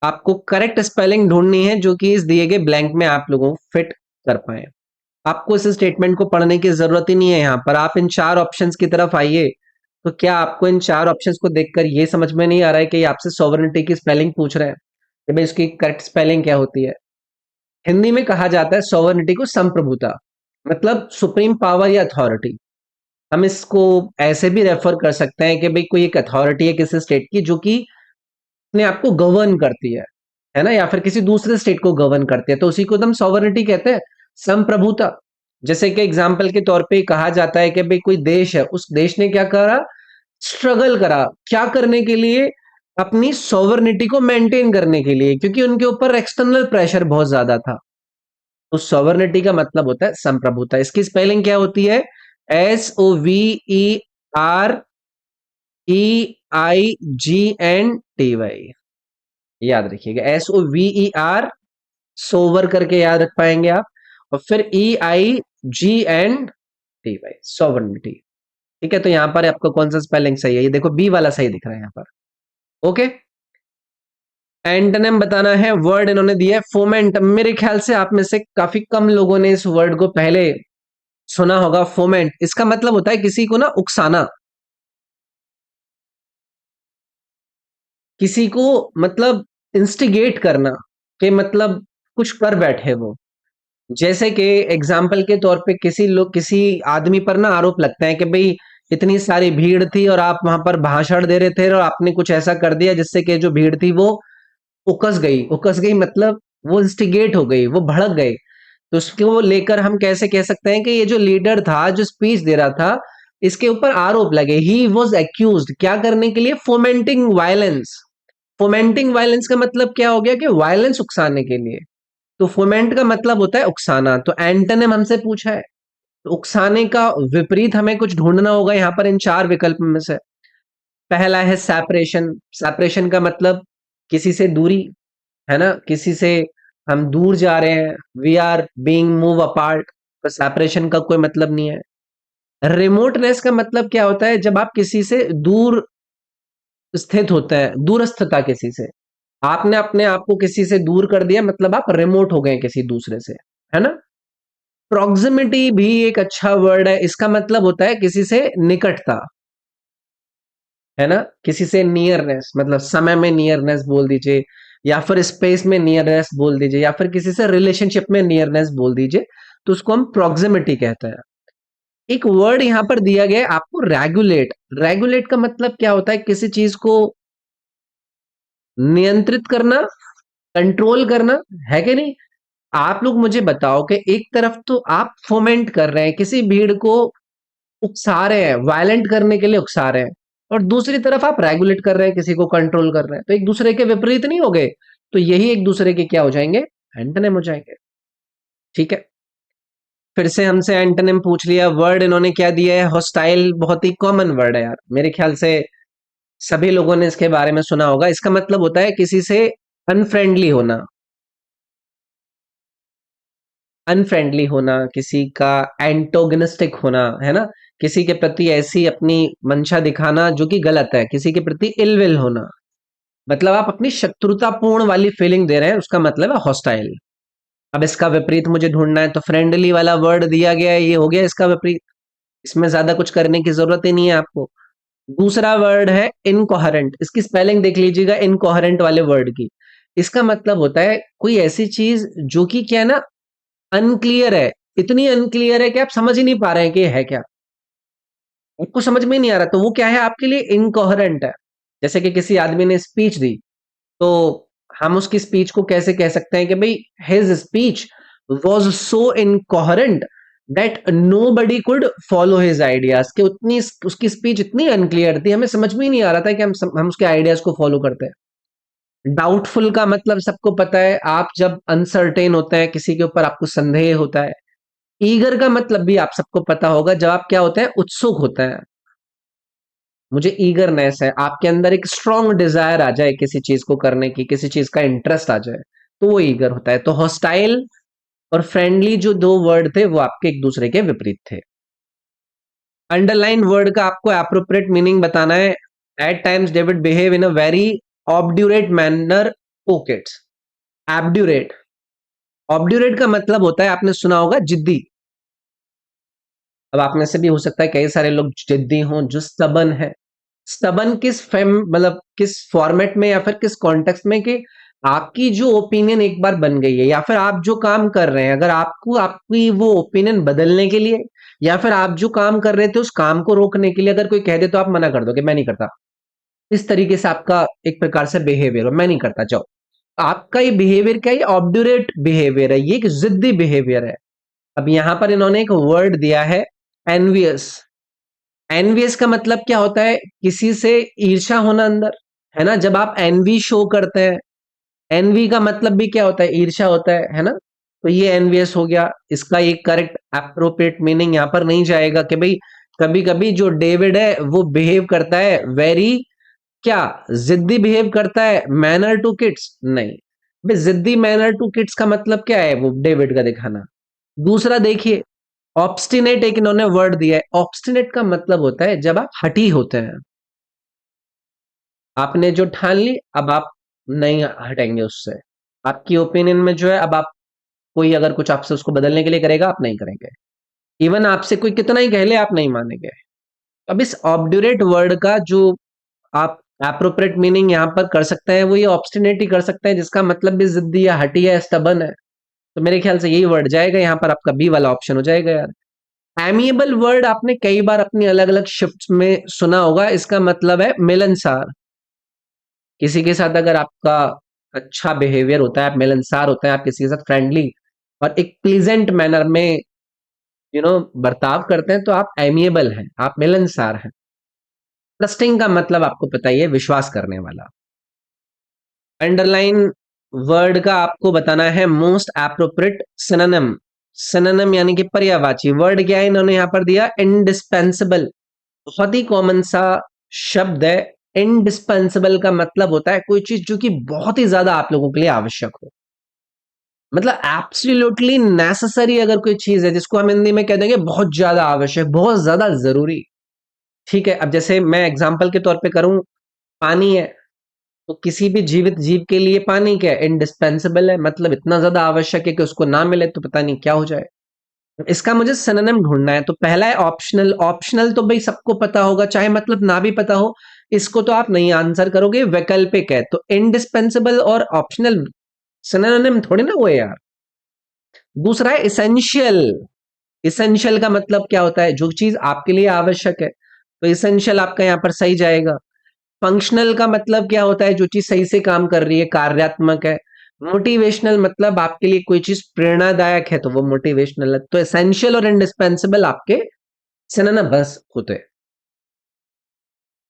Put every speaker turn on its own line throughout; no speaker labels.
आपको correct spelling ढूंढनी है जो कि इस दिए गए ब्लैंक में आप लोगों को फिट कर पाए। आपको इस स्टेटमेंट को पढ़ने की जरूरत ही नहीं है। यहाँ पर आप इन चार ऑप्शंस की तरफ आइए, तो क्या आपको इन चार ऑप्शंस को देखकर ये समझ में नहीं आ रहा है कि ये आपसे सॉवरेनिटी की स्पेलिंग पूछ रहे हैं कि भाई इसकी करेक्ट स्पेलिंग क्या होती है? हिंदी में कहा जाता है सॉवरेनिटी को संप्रभुता, मतलब सुप्रीम पावर या अथॉरिटी। हम इसको ऐसे भी रेफर कर सकते हैं कि भाई कोई एक अथॉरिटी है किसी स्टेट की जो कि अपने आप को गवर्न करती है ना, या फिर किसी दूसरे स्टेट को गवर्न करती है, तो उसी को हम सॉवरेनिटी कहते हैं, संप्रभुता। जैसे कि एग्जाम्पल के तौर पे कहा जाता है कि भाई कोई देश है, उस देश ने क्या करा, स्ट्रगल करा, क्या करने के लिए, अपनी सॉवरेनिटी को मेंटेन करने के लिए, क्योंकि उनके ऊपर एक्सटर्नल प्रेशर बहुत ज्यादा था। तो सॉवरेनिटी का मतलब होता है संप्रभुता। इसकी स्पेलिंग क्या होती है? SOVEREIGNTY। याद रखिएगा, SOVER, सोवर करके याद रख पाएंगे आप, और फिर EIGNTY, सॉवरेनिटी। ठीक है, तो यहां पर आपको कौन सा स्पेलिंग सही है? ये देखो, बी वाला सही दिख रहा है यहां पर। ओके, एंटोनिम बताना है। वर्ड इन्होंने दिया है फोमेंट। मेरे ख्याल से आप में से काफी कम लोगों ने इस वर्ड को पहले सुना होगा। फोमेंट, इसका मतलब होता है किसी को ना उकसाना, किसी को मतलब इंस्टिगेट करना, कि मतलब कुछ कर बैठे वो। जैसे कि एग्जाम्पल के तौर पे किसी आदमी पर ना आरोप लगता है कि भाई इतनी सारी भीड़ थी और आप वहां पर भाषण दे रहे थे और आपने कुछ ऐसा कर दिया जिससे कि जो भीड़ थी वो उकस गई मतलब वो इंस्टिगेट हो गई, वो भड़क गए। तो उसको लेकर हम कैसे कह सकते हैं कि ये जो लीडर था, जो स्पीच दे रहा था, इसके ऊपर आरोप लगे। ही वॉज एक्यूज्ड, क्या करने के लिए? फोमेंटिंग वायलेंस। फोमेंटिंग वायलेंस का मतलब क्या हो गया? कि वायलेंस उकसाने के लिए। तो फोमेंट का मतलब होता है उकसाना। तो एंटोनिम हमसे पूछा है, तो उकसाने का विपरीत हमें कुछ ढूंढना होगा यहाँ पर इन चार विकल्प में से। पहला है सेपरेशन। सेपरेशन का मतलब किसी से दूरी, है ना, किसी से हम दूर जा रहे हैं, we are being move apart, तो सेपरेशन का कोई मतलब नहीं है। रिमोटनेस का मतलब क्या होता है? जब आप किसी से दूर स्थित होते हैं, दूरस्थता किसी से, आपने अपने आप को किसी से दूर कर दिया, मतलब आप रिमोट हो गए किसी दूसरे से, है ना। प्रॉक्सिमिटी भी एक अच्छा वर्ड है। इसका मतलब होता है किसी से निकटता, है ना, किसी से नियरनेस, मतलब समय में नियरनेस बोल दीजिए, या फिर स्पेस में नियरनेस बोल दीजिए, या फिर किसी से रिलेशनशिप में नियरनेस बोल दीजिए, तो उसको हम प्रॉक्सिमिटी कहते हैं। एक वर्ड यहां पर दिया गया है आपको, रेगुलेट। रेगुलेट का मतलब क्या होता है? किसी चीज को नियंत्रित करना, कंट्रोल करना, है कि नहीं? आप लोग मुझे बताओ कि एक तरफ तो आप फोमेंट कर रहे हैं, किसी भीड़ को उकसा रहे हैं, वायलेंट करने के लिए उकसा रहे हैं, और दूसरी तरफ आप रेगुलेट कर रहे हैं, किसी को कंट्रोल कर रहे हैं, तो एक दूसरे के विपरीत नहीं हो गए? तो यही एक दूसरे के क्या हो जाएंगे? एंटोनिम हो जाएंगे। ठीक है, फिर से हमसे एंटोनिम पूछ लिया। वर्ड इन्होंने क्या दिया है? हॉस्टाइल। बहुत ही कॉमन वर्ड है यार, मेरे ख्याल से सभी लोगों ने इसके बारे में सुना होगा। इसका मतलब होता है किसी से अनफ्रेंडली होना, अनफ्रेंडली होना, किसी का एंटोगनिस्टिक होना, है ना, किसी के प्रति ऐसी अपनी मंशा दिखाना जो कि गलत है, किसी के प्रति इलविल होना, मतलब आप अपनी शत्रुतापूर्ण वाली फीलिंग दे रहे हैं, उसका मतलब है हॉस्टाइल। अब इसका विपरीत मुझे ढूंढना है, तो फ्रेंडली वाला वर्ड दिया गया है, ये हो गया इसका विपरीत। इसमें ज्यादा कुछ करने की जरूरत ही नहीं है आपको। दूसरा वर्ड है इनकोहेरेंट। इसकी स्पेलिंग देख लीजिएगा, इनकोहेरेंट वाले वर्ड की। इसका मतलब होता है कोई ऐसी चीज जो कि क्या है ना, अनक्लियर है, इतनी अनक्लियर है कि आप समझ ही नहीं पा रहे हैं कि ये है क्या, आपको समझ में ही नहीं आ रहा, तो वो क्या है आपके लिए? इनकोहेरेंट है। जैसे कि किसी आदमी ने स्पीच दी, तो हम उसकी स्पीच को कैसे कह सकते हैं कि भाई his speech was so incoherent that nobody could follow his ideas, कि उतनी उसकी स्पीच इतनी अनक्लियर थी, हमें समझ में ही नहीं आ रहा था कि हम उसके आइडियाज को फॉलो करते हैं। डाउटफुल का मतलब सबको पता है, आप जब अनसर्टेन होते हैं, किसी के ऊपर आपको संदेह होता है। ईगर का मतलब भी आप सबको पता होगा, जब आप क्या होते हैं? उत्सुक होते हैं। मुझे ईगरनेस है, आपके अंदर एक स्ट्रॉन्ग डिजायर आ जाए किसी चीज को करने की, किसी चीज का इंटरेस्ट आ जाए, तो वो ईगर होता है। तो हॉस्टाइल और फ्रेंडली जो दो वर्ड थे वो आपके एक दूसरे के विपरीत थे। अंडरलाइन वर्ड का आपको एप्रोप्रिएट मीनिंग बताना है। At times David behave in a very obdurate manner to kids. Obdurate, obdurate का मतलब होता है, आपने सुना होगा, जिद्दी। अब आप में से भी हो सकता है कई सारे लोग जिद्दी हों, जो स्टबन है। स्टबन किस फेम मतलब किस फॉर्मेट में या फिर किस कॉन्टेक्स्ट में, कि आपकी जो ओपिनियन एक बार बन गई है, या फिर आप जो काम कर रहे हैं, अगर आपको आपकी वो ओपिनियन बदलने के लिए, या फिर आप जो काम कर रहे थे उस काम को रोकने के लिए अगर कोई कह दे, तो आप मना कर दो कि मैं नहीं करता। इस तरीके से आपका एक प्रकार से बिहेवियर हो, मैं नहीं करता, जाओ। आपका ये बिहेवियर क्या है? ऑब्ड्यूरेट बिहेवियर है, ये एक जिद्दी बिहेवियर है। अब यहां पर इन्होंने एक वर्ड दिया है, एनवियस। एनवीएस का मतलब क्या होता है? किसी से ईर्ष्या होना अंदर, है ना? जब आप एनवी शो करते हैं, एनवी का मतलब भी क्या होता है? ईर्ष्या होता है ना? तो ये एनवीएस हो गया। इसका एक करेक्ट एप्रोप्रिएट मीनिंग यहाँ पर नहीं जाएगा कि भाई कभी कभी जो डेविड है वो बिहेव करता है वेरी, क्या जिद्दी बिहेव करता है मैनर टू किड्स, नहीं। भाई जिद्दी मैनर टू किड्स का मतलब क्या है? वो डेविड का दिखाना। दूसरा देखिए, ऑब्स्टिनेट एक इन्होंने वर्ड दिया है। ऑब्स्टिनेट का मतलब होता है जब आप हठी होते हैं, आपने जो ठान ली, अब आप नहीं हटेंगे उससे। आपकी ओपिनियन में जो है, अब आप कोई अगर कुछ आपसे उसको बदलने के लिए करेगा, आप नहीं करेंगे। इवन आपसे कोई कितना ही कह ले, आप नहीं मानेंगे। अब इस ऑब्ड्यूरेट वर्ड का जो आप एप्रोप्रिएट मीनिंग यहाँ पर कर सकते हैं, वो ये ऑब्स्टिनेट ही कर सकते हैं, जिसका मतलब भी जिद्दी या हठी है, स्टबन है। तो मेरे ख्याल से यही वर्ड जाएगा यहाँ पर, आपका बी वाला ऑप्शन हो जाएगा यार। एमिएबल वर्ड आपने कई बार अपनी अलग अलग शिफ्ट्स में सुना होगा। इसका मतलब है मिलनसार। किसी के साथ अगर आपका अच्छा बिहेवियर होता है, आप मिलनसार होते हैं, आप किसी के साथ फ्रेंडली और एक प्लीजेंट मैनर में बर्ताव करते हैं, तो आप एमिएबल हैं, आप मिलनसार हैं। ट्रस्टिंग का मतलब आपको पता ही है, विश्वास करने वाला। अंडरलाइन वर्ड का आपको बताना है मोस्ट एप्रोप्रिएट सिनोनिम। सिनोनिम यानी कि पर्यायवाची वर्ड क्या है इन्होंने यहां पर दिया? इंडिस्पेंसिबल। बहुत ही कॉमन सा शब्द है। इंडिस्पेंसिबल का मतलब होता है कोई चीज जो कि बहुत ही ज्यादा आप लोगों के लिए आवश्यक हो, मतलब एब्सोल्युटली नेसेसरी। अगर कोई चीज है जिसको हम हिंदी में कह देंगे बहुत ज्यादा आवश्यक, बहुत ज्यादा जरूरी। ठीक है, अब जैसे मैं एग्जांपल के तौर पे करूं, पानी है, तो किसी भी जीवित जीव के लिए पानी क्या है? इंडिस्पेंसिबल है, मतलब इतना ज्यादा आवश्यक है कि उसको ना मिले तो पता नहीं क्या हो जाए। इसका मुझे सिनोनिम ढूंढना है। तो पहला है ऑप्शनल। ऑप्शनल तो भाई सबको पता होगा, चाहे मतलब ना भी पता हो, इसको तो आप नहीं आंसर करोगे। वैकल्पिक है, तो इंडिस्पेंसिबल और ऑप्शनल सिनोनिम थोड़ी ना हुए यार। दूसरा है इसेंशियल। इसेंशियल का मतलब क्या होता है? जो चीज आपके लिए आवश्यक है, तो इसेंशियल आपका यहां पर सही जाएगा। फंक्शनल का मतलब क्या होता है? जो चीज सही से काम कर रही है, कार्यात्मक है। मोटिवेशनल मतलब आपके लिए कोई चीज प्रेरणादायक है, तो वो मोटिवेशनल है। तो एसेंशियल और इंडिस्पेंसिबल आपके सिनोनिम बस होते हैं।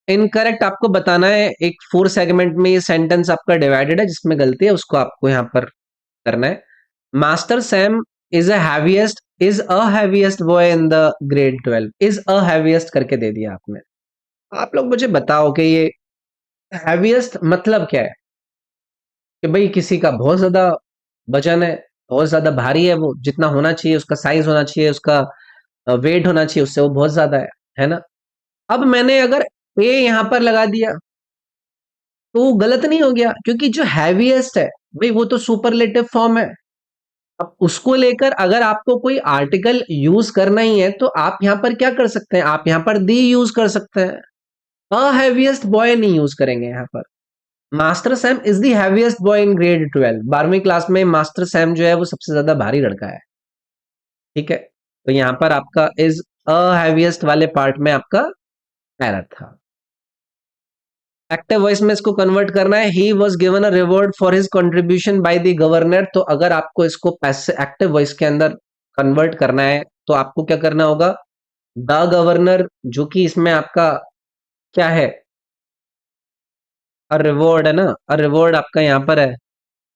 इनकरेक्ट आपको बताना है। एक फोर सेगमेंट में ये सेंटेंस आपका डिवाइडेड है, जिसमें गलती है उसको आपको यहां पर करना है। Master Sam is a heaviest boy in the grade 12। Is a heaviest करके दे दिया आपने। आप लोग मुझे बताओ कि ये हैवीएस्ट मतलब क्या है? कि भाई किसी का बहुत ज्यादा वजन है, बहुत ज्यादा भारी है, वो जितना होना चाहिए, उसका साइज होना चाहिए, उसका वेट होना चाहिए, उससे वो बहुत ज्यादा है ना? अब मैंने अगर ए यहां पर लगा दिया, तो वो गलत नहीं हो गया? क्योंकि जो हैवीएस्ट है भाई, वो तो सुपरलेटिव फॉर्म है। अब उसको लेकर अगर आपको कोई आर्टिकल यूज करना ही है, तो आप यहां पर क्या कर सकते हैं? आप यहां पर दी यूज कर सकते हैं। अ हैवीएस्ट बॉय नहीं यूज करेंगे यहां पर। Master Sam is the heaviest boy in grade 12। 12वीं क्लास में मास्टर सैम जो है वो सबसे ज्यादा भारी लड़का है। ठीक है, तो यहां पर आपका इज अ हैवीएस्ट वाले पार्ट में आपका एरर था। एक्टिव वॉइस में इसको कन्वर्ट करना है। He was given a reward for his contribution by the governor. तो अगर आपको इसको पैसे एक्टिव वॉइस के अंदर कन्वर्ट करना है, तो आपको क्या करना होगा? द गवर्नर, जो कि इसमें आपका क्या है? अ रिवॉर्ड है ना? अ रिवॉर्ड आपका यहाँ पर है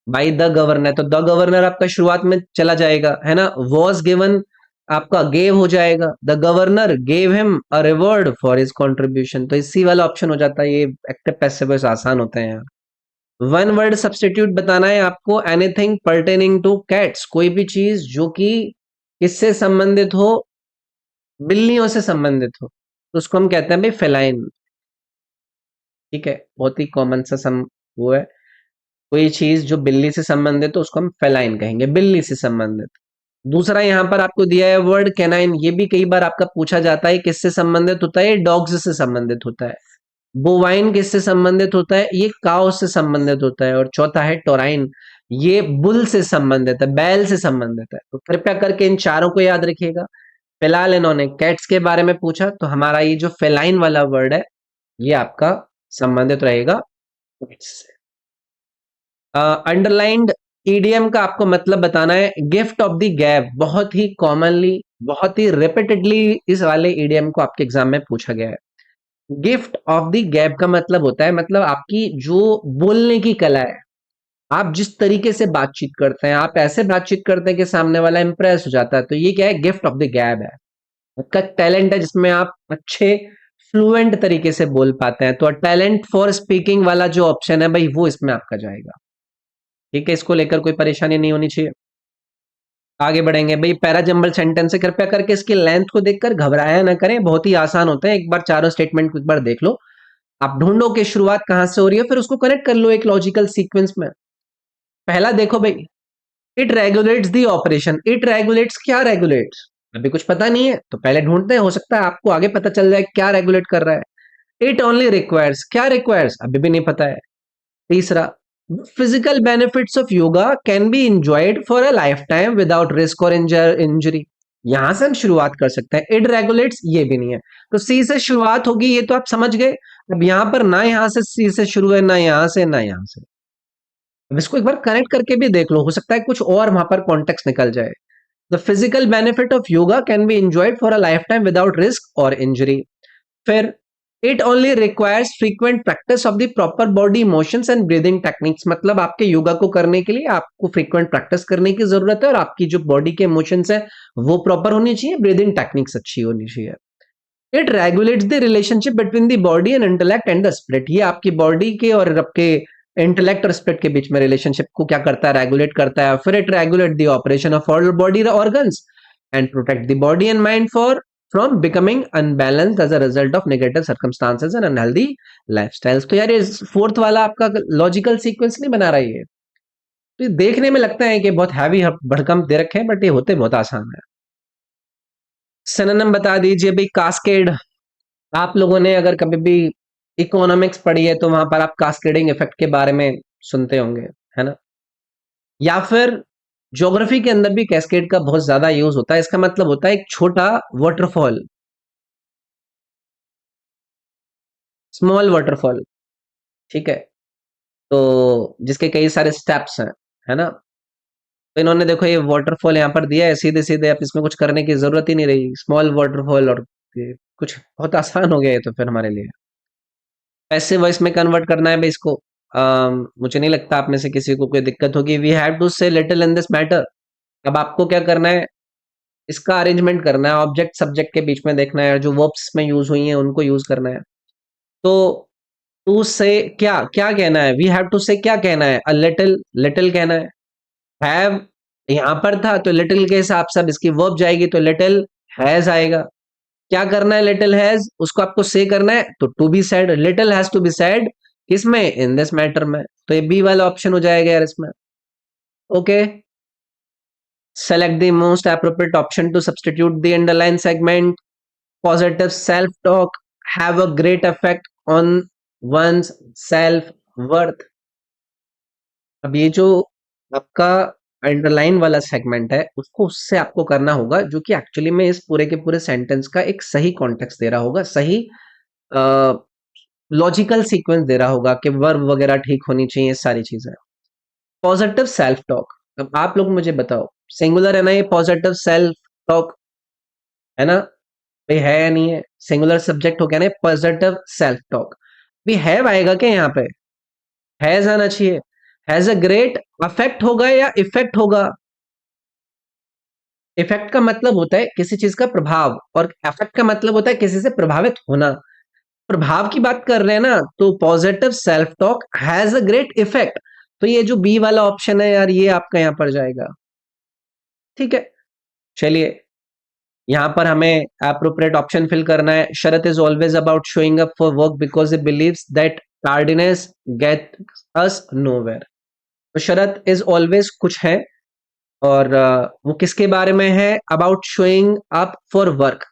बाई द गवर्नर, तो द गवर्नर आपका शुरुआत में चला जाएगा, है ना? वॉज गिवन आपका गेव हो जाएगा। The governor gave him a reward for his contribution. तो इसी वाला ऑप्शन हो जाता है। ये एक्टिव पैसिव वॉइस आसान होते हैं यार। वन वर्ड सब्स्टिट्यूट बताना है आपको। एनीथिंग पर्टेनिंग टू कैट्स, कोई भी चीज जो कि किससे संबंधित हो? बिल्लियों से संबंधित हो, तो उसको हम कहते हैं भाई फेलाइन। ठीक है, बहुत ही कॉमन सा वो है। कोई चीज जो बिल्ली से संबंधित हो उसको हम फेलाइन कहेंगे, बिल्ली से संबंधित। दूसरा यहाँ पर आपको दिया है वर्ड कैनाइन, ये भी कई बार आपका पूछा जाता है, किससे संबंधित होता है? डॉग्स से संबंधित होता है। बोवाइन किससे संबंधित होता है? ये काउ से संबंधित होता है। और चौथा है टोराइन, ये बुल से संबंधित है, बैल से संबंधित है। तो कृपया करके इन चारों को याद रखिएगा। फिलहाल इन्होंने कैट्स के बारे में पूछा, तो हमारा ये जो फेलाइन वाला वर्ड है ये आपका संबंधित रहेगा कैट्स से। अंडरलाइंड ईडीएम का आपको मतलब बताना है, गिफ्ट ऑफ द गैब, बहुत ही कॉमनली, बहुत ही रिपीटेडली इस वाले ईडीएम को आपके एग्जाम में पूछा गया है। गिफ्ट ऑफ द गैप का मतलब होता है, मतलब आपकी जो बोलने की कला है, आप जिस तरीके से बातचीत करते हैं, आप ऐसे बातचीत करते हैं कि सामने वाला इंप्रेस हो जाता है, तो ये क्या है? गिफ्ट ऑफ द गैप है। आपका टैलेंट है जिसमें आप अच्छे फ्लुएंट तरीके से बोल पाते हैं, तो टैलेंट फॉर स्पीकिंग वाला जो ऑप्शन है भाई, वो इसमें आपका जाएगा। ठीक है, इसको लेकर कोई परेशानी नहीं होनी चाहिए। आगे बढ़ेंगे भाई, पैरा जंबल सेंटेंस है, कृपया करके इसकी लेंथ को देखकर घबराया ना करें, बहुत ही आसान होते हैं। एक बार चारों स्टेटमेंट को एक बार देख लो, आप ढूंढो कि शुरुआत कहां से हो रही है, फिर उसको कनेक्ट कर लो एक लॉजिकल सीक्वेंस में। पहला देखो भाई, it regulates the operation, it regulates, क्या रेगुलेट्स? अभी कुछ पता नहीं है तो पहले ढूंढते हैं, हो सकता है आपको आगे पता चल जाए क्या रेगुलेट कर रहा है। इट ओनली रिक्वायर्स, क्या रिक्वायर्स? अभी भी नहीं पता है। तीसरा, physical benefits of yoga can be enjoyed for a life time without risk और इंजरी, यहां से हम शुरुआत कर सकते हैं। इट रेगुलेट्स, ये भी नहीं है, तो सी से शुरुआत होगी, ये तो आप समझ गए। अब यहां पर ना यहां से सी से शुरू है, ना यहां से, ना यहां से। अब इसको एक बार कनेक्ट करके भी देख लो, हो सकता है कुछ और वहां पर कॉन्टेक्स्ट निकल जाए। The physical benefit of yoga can be enjoyed for a life time without risk और इंजरी। फिर, it only requires frequent practice of the proper body motions and breathing techniques, मतलब आपके योगा को करने के लिए आपको फ्रीक्वेंट प्रैक्टिस करने की जरूरत है, और आपकी जो बॉडी के मोशंस है वो प्रॉपर होनी चाहिए, ब्रीदिंग टेक्निक्स अच्छी होनी चाहिए। It regulates the relationship between the body and intellect and the spirit, ये आपकी बॉडी के और आपके इंटेलेक्ट और स्पिरिट के बीच में रिलेशनशिप को क्या करता है? रेगुलेट करता है। फिर it regulate the operation of all body organs and protect the body and mind for from becoming unbalanced as a result of negative circumstances and unhealthy lifestyles. तो यार ये फोर्थ वाला आपका लॉजिकल सीक्वेंस नहीं बना रही है, तो ये देखने में लगता है कि बहुत हैवी भड़कम दे रखे हैं, बट ये होते बहुत आसान है। सिनोनिम बता दीजिए भाई, कास्केड, आप लोगों ने अगर कभी भी इकोनॉमिक्स पढ़ी है तो वहां पर आप कास्केडिंग इफेक्ट के बारे में सुनते होंगे, है ना? या फिर ज्योग्राफी के अंदर भी कैस्केड का बहुत ज्यादा यूज होता है, इसका मतलब होता है एक छोटा वाटरफॉल, स्मॉल वाटरफॉल। ठीक है, तो जिसके कई सारे स्टेप्स हैं, है ना? तो इन्होंने देखो ये वाटरफॉल यहाँ पर दिया है, सीधे सीधे, आप इसमें कुछ करने की जरूरत ही नहीं रही, स्मॉल वाटरफॉल, और ये कुछ बहुत आसान हो गया है तो फिर हमारे लिए। पैसिव वॉइस में कन्वर्ट करना है भाई इसको, मुझे नहीं लगता आप में से किसी को कोई दिक्कत होगी। वी हैव टू से लिटिल इन दिस मैटर, अब आपको क्या करना है? इसका अरेंजमेंट करना है, ऑब्जेक्ट सब्जेक्ट के बीच में देखना है, जो वर्ब्स में यूज हुई हैं उनको यूज करना है। तो टू से क्या क्या कहना है? वी हैव टू से क्या कहना है? अ लिटिल, लिटिल कहना है। हैव यहां पर था तो लिटिल के हिसाब से अब इसकी वर्ब जाएगी, तो लिटिल हैज आएगा। क्या करना है? लिटिल हैज, उसको आपको से करना है, तो to be said, little has to be said, किसमें? इन दिस मैटर में, तो ये बी वाला ऑप्शन हो जाएगा यार इसमें। Okay, select the most appropriate option to substitute the underline segment. Positive self talk have a great effect on one's self worth. अब ये जो आपका अंडरलाइन वाला सेगमेंट है, उसको उससे आपको करना होगा जो कि एक्चुअली में इस पूरे के पूरे सेंटेंस का एक सही कॉन्टेक्स्ट दे रहा होगा, सही लॉजिकल सीक्वेंस दे रहा होगा कि वर्ब वगैरह ठीक होनी चाहिए, सारी चीजें। पॉजिटिव सेल्फ टॉक, अब आप लोग मुझे बताओ, सिंगुलर है ना ये पॉजिटिव सेल्फ टॉक, है ना? भाई है या नहीं है? सिंगुलर सब्जेक्ट हो गया ना, पॉजिटिव सेल्फ टॉक। भी हैव आएगा क्या यहाँ पे? हैज आना चाहिए। हैज अ ग्रेट अफेक्ट होगा या इफेक्ट होगा? इफेक्ट का मतलब होता है किसी चीज का प्रभाव, और अफेक्ट का मतलब होता है किसी से प्रभावित होना। प्रभाव की बात कर रहे हैं ना, तो positive self talk has a great effect, तो ये जो बी वाला ऑप्शन है यार, ये आपका यहां पर जाएगा। ठीक है, चलिए, यहाँ पर हमें अप्रोप्रिएट ऑप्शन फिल करना है। Sharat is always about showing up for work because it believes that tardiness get us nowhere. तो शरत इज ऑलवेज कुछ है, और वो किसके बारे में है? About showing up for work,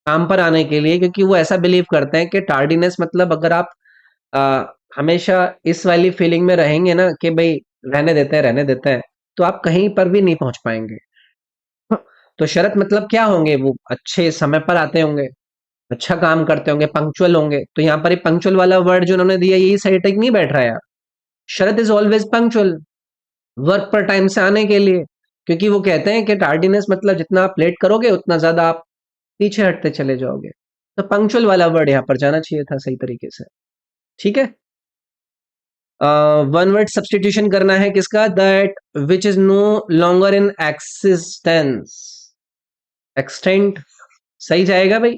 काम पर आने के लिए, क्योंकि वो ऐसा बिलीव करते हैं कि टार्डीनेस मतलब अगर आप अ, हमेशा इस वाली फीलिंग में रहेंगे ना कि भाई रहने देते हैं, तो आप कहीं पर भी नहीं पहुंच पाएंगे। तो शरत मतलब क्या होंगे? वो अच्छे समय पर आते होंगे, अच्छा काम करते होंगे, पंक्चुअल होंगे। तो यहाँ पर ये पंक्चुअल वाला वर्ड जो उन्होंने दिया, यही सही टेक नहीं बैठ रहा है यार। शरत इज ऑलवेज पंक्चुअल, वर्क पर टाइम से आने के लिए, क्योंकि वो कहते हैं कि टार्डीनेस मतलब जितना आप लेट करोगे उतना ज्यादा आप पीछे हटते चले जाओगे। तो पंक्चुअल वाला वर्ड यहाँ पर जाना चाहिए था सही तरीके से। ठीक है। वन वर्ड सब्सटीट्यूशन करना है किसका? That which is no longer in existence. Extent सही जाएगा भाई।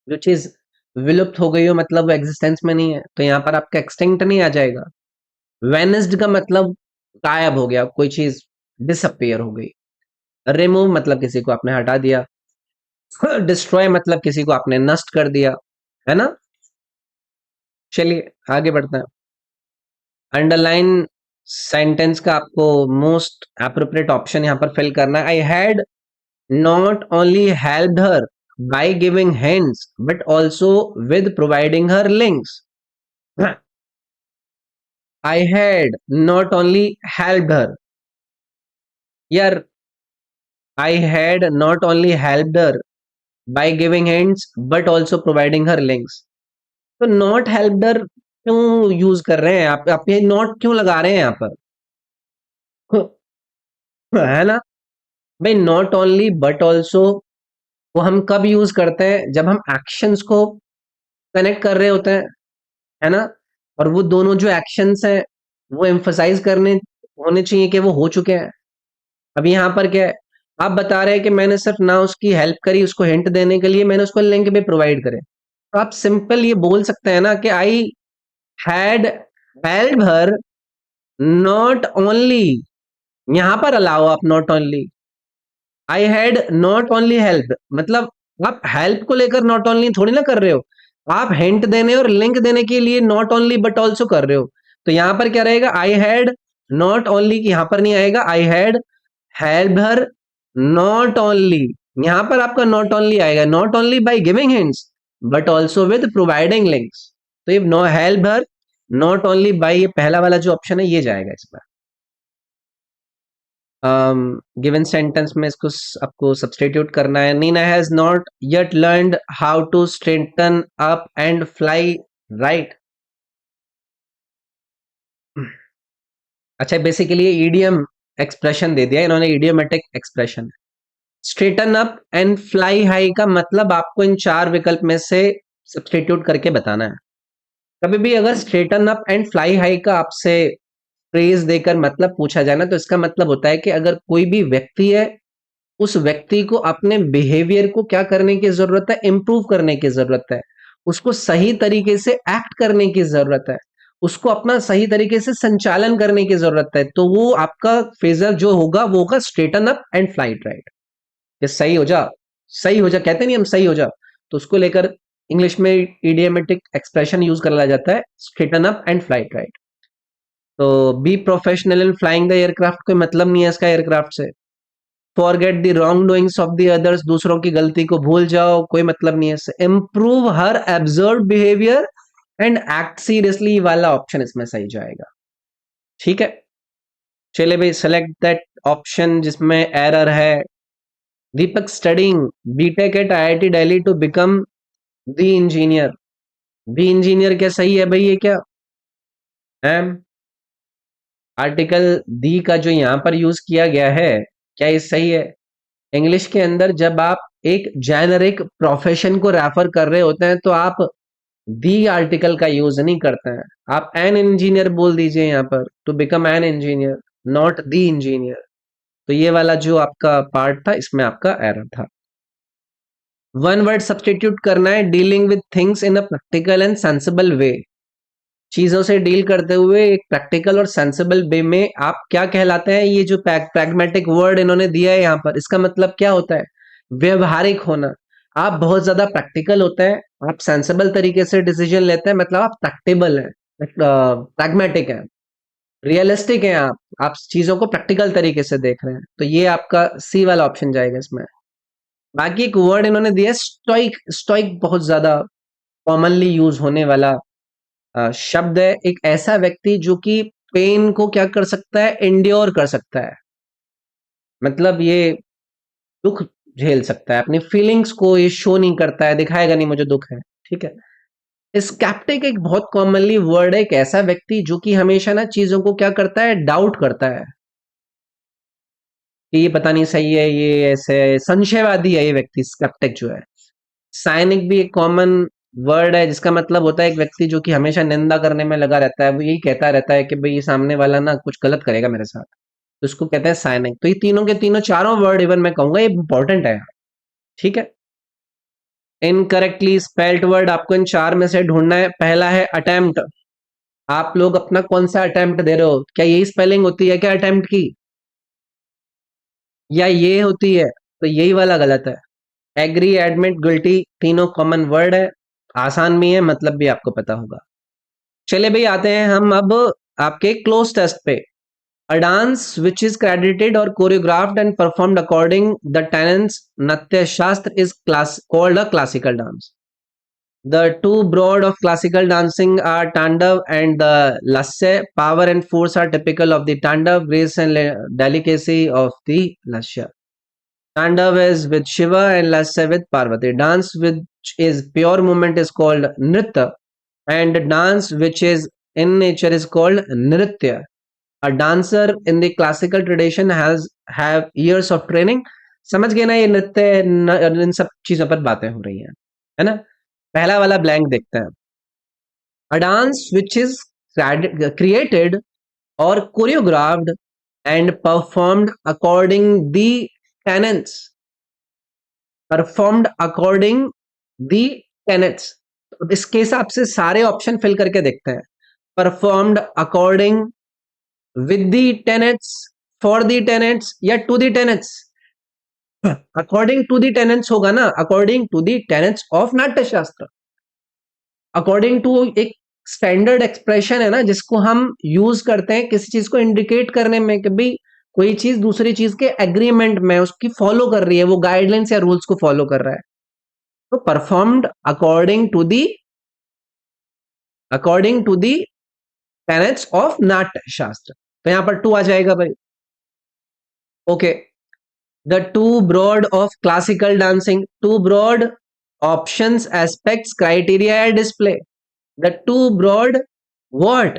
जो चीज विलुप्त हो गई हो मतलब वो एग्जिस्टेंस में नहीं है, तो यहाँ पर आपका एक्सटिंक्ट नहीं आ जाएगा। वेनिस्ड का मतलब गायब हो गया, कोई चीज डिसअपियर हो गई। रिमूव मतलब किसी को आपने हटा दिया। डिस्ट्रॉय मतलब किसी को आपने नष्ट कर दिया, है ना। चलिए आगे बढ़ते हैं। अंडरलाइन सेंटेंस का आपको मोस्ट एप्रोप्रिएट ऑप्शन यहाँ पर फिल करना है। I had not only helped her by giving hints but also with providing her links. I had not only helped her, यार, I had not only helped her by giving hints but also providing her links. तो not helped her क्यों use कर रहे हैं आप ये not क्यों लगा रहे हैं यहाँ पर? है ना भाई, नॉट ओनली बट ऑल्सो वो हम कब यूज करते हैं? जब हम एक्शंस को कनेक्ट कर रहे होते हैं, है ना। और वो दोनों जो एक्शंस हैं वो एम्फसाइज करने होने चाहिए कि वो हो चुके हैं। अब यहाँ पर क्या है? आप बता रहे हैं कि मैंने सिर्फ ना उसकी हेल्प करी, उसको हिंट देने के लिए मैंने उसको लिंक भी प्रोवाइड करे। तो आप सिंपल ये बोल सकते हैं ना कि आई had help her not only. यहां पर अलाउ आप not only, I had not only help मतलब आप हेल्प को लेकर नॉट ओनली थोड़ी ना कर रहे हो, आप हिंट देने और लिंक देने के लिए नॉट ओनली बट ऑल्सो कर रहे हो। तो यहां पर क्या रहेगा? आई हैड नॉट ओनली, यहां पर नहीं आएगा। I had help her not only, यहां पर आपका नॉट ओनली आएगा, not only by giving hints but also with providing links. तो ये no help her not only by, ये पहला वाला जो ऑप्शन है ये जाएगा इसमें। गिवन सेंटेंस में इसको आपको सब्सटीट्यूट करना है। Neena has not yet learned how to straighten up and fly right. अच्छा, बेसिकली ये ईडियम एक्सप्रेशन दे दिया इन्होंने, idiomatic expression. Straighten up and fly high का मतलब आपको इन चार विकल्प में से सब्सटीट्यूट करके बताना है। कभी भी अगर straighten up and fly high का आपसे फ्रेज देकर मतलब पूछा जाए ना, तो इसका मतलब होता है कि अगर कोई भी व्यक्ति है, उस व्यक्ति को अपने बिहेवियर को क्या करने की जरूरत है? इंप्रूव करने की जरूरत है। उसको सही तरीके से एक्ट करने की जरूरत है। उसको अपना सही तरीके से संचालन करने की जरूरत है। तो वो आपका फेजर जो होगा वो होगा straighten up and flight right. ये सही हो जा, सही हो जा कहते नहीं हम, सही हो जा। तो उसको लेकर इंग्लिश में इडियमेटिक एक्सप्रेशन यूज करा जाता है, straighten up and flight right. तो be professional in flying the aircraft, कोई मतलब नहीं है इसका एयरक्राफ्ट से। Forget the wrong doings of the others, दूसरों की गलती को भूल जाओ, कोई मतलब नहीं है इससे। Improve her observe behaviour and act seriously वाला ऑप्शन इसमें सही जाएगा। ठीक है, चले भाई, सेलेक्ट दैट ऑप्शन जिसमें एरर है। Deepak studying BTech at IIT Delhi to become the engineer. Be engineer क्या सही है भाई? ये क्या है? आर्टिकल दी का जो यहां पर यूज किया गया है, क्या ये सही है? इंग्लिश के अंदर जब आप एक जेनरिक प्रोफेशन को रेफर कर रहे होते हैं तो आप दी आर्टिकल का यूज नहीं करते हैं। आप एन इंजीनियर बोल दीजिए यहाँ पर, to become an engineer, not the engineer. तो ये वाला जो आपका पार्ट था इसमें आपका एरर था। वन वर्ड सब्सटीट्यूट करना है। Dealing with things in a practical and sensible way, चीजों से डील करते हुए एक प्रैक्टिकल और सेंसिबल वे में आप क्या कहलाते हैं? ये जो प्रैग्मेटिक वर्ड इन्होंने दिया है यहाँ पर, इसका मतलब क्या होता है? व्यवहारिक होना। आप बहुत ज्यादा प्रैक्टिकल होते हैं, आप सेंसिबल तरीके से डिसीजन लेते हैं, मतलब आप प्रैक्टिबल हैं, प्रैग्मेटिक हैं। रियलिस्टिक हैं आप चीजों को प्रैक्टिकल तरीके से देख रहे हैं, तो ये आपका सी वाला ऑप्शन जाएगा इसमें। बाकी एक वर्ड इन्होंने दिया स्टोइक। स्टोइक बहुत ज्यादा कॉमनली यूज होने वाला शब्द है। एक ऐसा व्यक्ति जो कि पेन को क्या कर सकता है, इंड्योर कर सकता है, मतलब ये दुख झेल सकता है, अपनी फीलिंग्स को ये शो नहीं करता है, दिखाएगा नहीं मुझे दुख है, ठीक है। स्केप्टिक एक बहुत कॉमनली वर्ड है, एक ऐसा व्यक्ति जो कि हमेशा ना चीजों को क्या करता है, डाउट करता है कि ये पता नहीं सही है, ये ऐसे है, संशयवादी है ये व्यक्ति, स्केप्टिक जो है। साइनिक भी एक कॉमन वर्ड है जिसका मतलब होता है एक व्यक्ति जो कि हमेशा निंदा करने में लगा रहता है, वो यही कहता रहता है कि भाई ये सामने वाला ना कुछ गलत करेगा मेरे साथ, तो उसको कहते हैं साइनिक। तो ये तीनों के तीनों चारों वर्ड इवन मैं कहूंगा ये इंपॉर्टेंट है, ठीक है। इनकरेक्टली स्पेल्ड वर्ड आपको इन चार में से ढूंढना है। पहला है अटेम्प्ट। आप लोग अपना कौन सा अटेम्प्ट दे रहे हो, क्या यही स्पेलिंग होती है क्या अटेम्प्ट की, या ये होती है, तो यही वाला गलत है। एग्री, एडमिट, गिल्टी तीनों कॉमन वर्ड है, आसान भी है, मतलब भी आपको पता होगा। चले भाई आते हैं हम अब आपके क्लोज टेस्ट पे। अ डांस विच इज क्रेडिटेड और choreographed and performed according the tenants नाट्य शास्त्र is class called a classical dance. The two broad of classical dancing are Tandav and the Lasya. Power and force are typical of the Tandav, grace and delicacy of the Lasya. Tandav is with Shiva and Lasya with Parvati. Dance which is pure movement is called Nritya, and dance which is in nature is called Nritya. A dancer in the classical tradition has have years of training. समझ गए ना, ये नृत्य इन सब चीजों पर बातें हो रही हैं, है ना। पहला वाला ब्लैंक देखते हैं। A dance which is created or choreographed and performed according the tenets. Performed according the tenets. तो इसके हिसाब से सारे ऑप्शन फिल करके देखते हैं। Performed according, with the tenets, for the tenets या to the tenets. According to the tenets होगा ना, according to the tenets of Natya Shastra. According to एक स्टैंडर्ड एक्सप्रेशन है ना जिसको हम यूज करते हैं किसी चीज को इंडिकेट करने में कि भाई कोई चीज दूसरी चीज के एग्रीमेंट में उसकी फॉलो कर रही है, वो गाइडलाइंस या रूल्स को फॉलो कर रहा है। तो performed according to the tenets of Natya Shastra, तो यहां पर टू आ जाएगा भाई। Okay, the two broad of classical dancing, two broad options aspects criteria display. The two broad what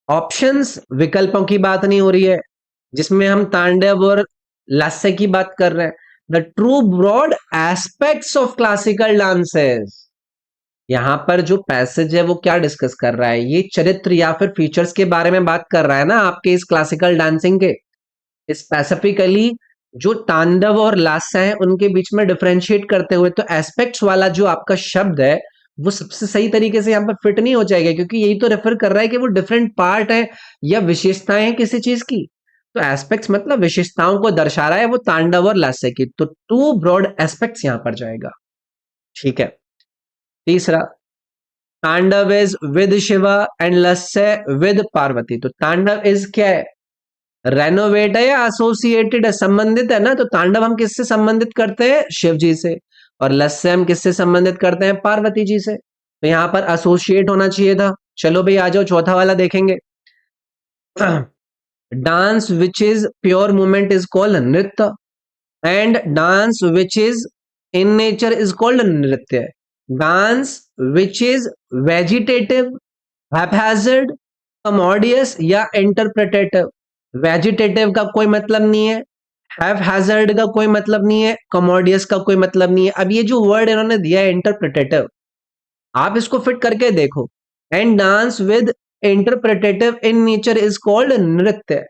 options, विकल्पों की बात नहीं हो रही है जिसमें हम तांडव और लास्य की बात कर रहे हैं। The true broad aspects of classical dances, यहां पर जो पैसेज है वो क्या डिस्कस कर रहा है, ये चरित्र या फिर फीचर्स के बारे में बात कर रहा है ना आपके इस क्लासिकल डांसिंग के। स्पेसिफिकली जो तांडव और लास्य है उनके बीच में डिफरेंशिएट करते हुए, तो एस्पेक्ट्स वाला जो आपका शब्द है वो सबसे सही तरीके से यहाँ पर फिट नहीं हो जाएगा, क्योंकि यही तो रेफर कर रहा है कि वो डिफरेंट पार्ट है या विशेषताएं हैं किसी चीज की। तो एस्पेक्ट्स मतलब विशेषताओं को दर्शा रहा है वो तांडव और लास्य की, तो टू ब्रॉड एस्पेक्ट्स यहां पर जाएगा, ठीक है। तीसरा, Tandava is with Shiva and Lasya with Parvati. तो तांडव इज क्या है, रेनोवेट है या एसोसिएटेड है, संबंधित है ना। तो तांडव हम किससे संबंधित करते हैं, शिव जी से, और लस्य हम किससे संबंधित करते हैं, पार्वती जी से। तो यहां पर एसोसिएट होना चाहिए था। चलो भाई आ जाओ चौथा वाला देखेंगे। Dance which is pure movement is called nritya, and dance which is in nature is called nritya. Dance which is vegetative, haphazard, commodious या इंटरप्रेटेटिव। वेजिटेटिव का कोई मतलब नहीं है, हैप्पैजार्ड का कोई मतलब नहीं है, कमोडियस का कोई मतलब नहीं है। अब ये जो वर्ड इन्होंने दिया है इंटरप्रेटेटिव, आप इसको फिट करके देखो। And dance with interpretative in nature is called nritya.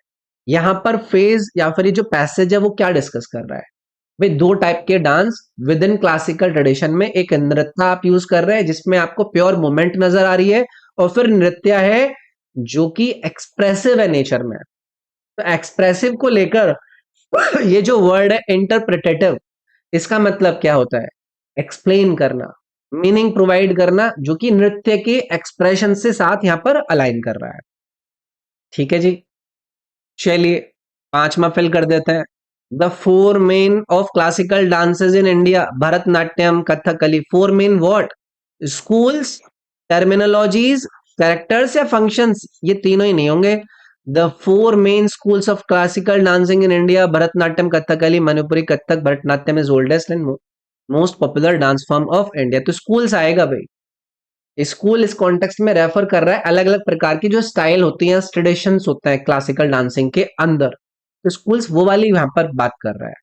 यहां पर फेज या फिर ये जो पैसेज है वो क्या डिस्कस कर रहा है, भाई दो टाइप के dance with in classical tradition में, एक नृत्य आप यूज कर रहे हैं जिसमें आपको प्योर मूवमेंट नजर आ रही है, और फिर नृत्य है जो कि एक्सप्रेसिव है नेचर में। तो एक्सप्रेसिव को लेकर ये जो वर्ड है इंटरप्रिटेटिव, इसका मतलब क्या होता है, एक्सप्लेन करना, मीनिंग प्रोवाइड करना, जो कि नृत्य के एक्सप्रेशन से साथ यहां पर अलाइन कर रहा है, ठीक है जी। चलिए, पांचवा फिल कर देते हैं। The four main of classical dances in India, Bharatanatyam, Kathakali. Four main what? Schools, terminologies, characters या फंक्शंस? ये तीनों ही नहीं होंगे। The four main schools of classical dancing in India, Bharatanatyam, Kathakali, Manipuri, Kathak. Bharatanatyam is oldest and most popular dance form of India. तो schools आएगा भाई। School इस context में रेफर कर रहा है अलग अलग प्रकार की जो स्टाइल होती हैं, ट्रेडिशंस होते हैं क्लासिकल डांसिंग के अंदर। तो स्कूल्स वो वाली यहां पर बात कर रहा है।